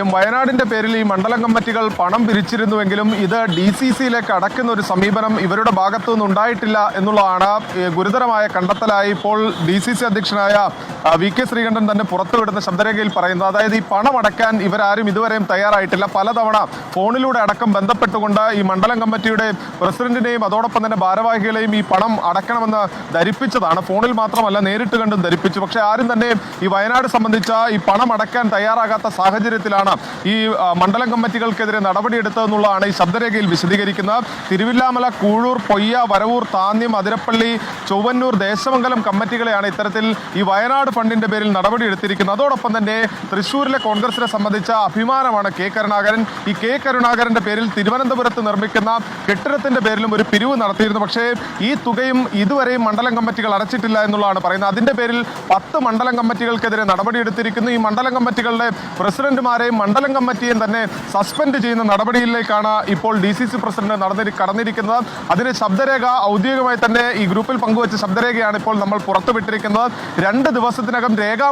കാര്യം. വയനാടിന്റെ പേരിൽ ഈ മണ്ഡലം കമ്മിറ്റികൾ പണം പിരിച്ചിരുന്നുവെങ്കിലും ഇത് DCCയിലേക്ക് അടക്കുന്ന ഒരു സമീപനം ഇവരുടെ ഭാഗത്തു നിന്നുണ്ടായിട്ടില്ല എന്നുള്ളതാണ് ഗുരുതരമായ കണ്ടെത്തലായി ഇപ്പോൾ DCC അധ്യക്ഷനായ VK ശ്രീകണ്ഠൻ തന്നെ പുറത്തുവിടുന്ന ശബ്ദരേഖയിൽ പറയുന്നത്. അതായത് ഈ പണം അടയ്ക്കാൻ ഇവരാരും ഇതുവരെയും തയ്യാറായിട്ടില്ല. പലതവണ ഫോണിലൂടെ അടക്കം ബന്ധപ്പെട്ടുകൊണ്ട് ഈ മണ്ഡലം കമ്മിറ്റിയുടെ പ്രസിഡന്റിനെയും അതോടൊപ്പം തന്നെ ഭാരവാഹികളെയും ഈ പണം അടക്കണമെന്ന് ധരിപ്പിച്ചതാണ്. ഫോണിൽ മാത്രമല്ല നേരിട്ട് കണ്ടും ധരിപ്പിച്ചു. പക്ഷെ ആരും തന്നെ ഈ വയനാട് സംബന്ധിച്ച ഈ പണം അടയ്ക്കാൻ തയ്യാറാകാത്ത സാഹചര്യത്തിലാണ് ഈ മണ്ഡലം കമ്മിറ്റികൾക്കെതിരെ നടപടിയെടുത്തതെന്നുള്ളതാണ് ഈ ശബ്ദരേഖയിൽ വിശദീകരിക്കുന്നത്. തിരുവില്ലാമല, കൂഴൂർ, പൊയ്യ, വരവൂർ, താന്യം, അതിരപ്പള്ളി, ചൊവ്വന്നൂർ, ദേശമംഗലം കമ്മിറ്റികളെയാണ് ഇത്തരത്തിൽ ഈ വയനാട് ഫണ്ടിന്റെ പേരിൽ നടപടിയെടുത്തിരിക്കുന്നത്. അതോടൊപ്പം തന്നെ തൃശ്ശൂരിലെ കോൺഗ്രസിനെ സംബന്ധിച്ച അഭിമാനമാണ് K കരുണാകരൻ. ഈ K കരുണാകരന്റെ പേരിൽ തിരുവനന്തപുരത്ത് നിർമ്മിക്കുന്ന കെട്ടിടത്തിന്റെ പേരിലും ഒരു പിരിവ് നടത്തിയിരുന്നു. പക്ഷേ ഈ തുകയും ഇതുവരെയും മണ്ഡലം കമ്മിറ്റികൾ അടച്ചിട്ടില്ല എന്നുള്ളതാണ് പറയുന്നത്. അതിന്റെ പേരിൽ 10 മണ്ഡലം കമ്മിറ്റികൾക്കെതിരെ നടപടിയെടുത്തിരിക്കുന്നു. ഈ മണ്ഡലം കമ്മിറ്റികളുടെ പ്രസിഡന്റുമാരെയും മണ്ഡലം കമ്മിറ്റിയെയും തന്നെ സസ്പെൻഡ് ചെയ്യുന്ന നടപടിയിലേക്കാണ് ഇപ്പോൾ DCC പ്രസിഡന്റ് കടന്നിരിക്കുന്നത്. അതിന് ശബ്ദരേഖ ഔദ്യോഗികമായി തന്നെ ഈ ഗ്രൂപ്പിൽ പങ്കുവച്ച ശബ്ദരേഖയാണ് ഇപ്പോൾ നമ്മൾ പുറത്തുവിട്ടിരിക്കുന്നത്. 2 ദിവസത്തിനകം രേഖാ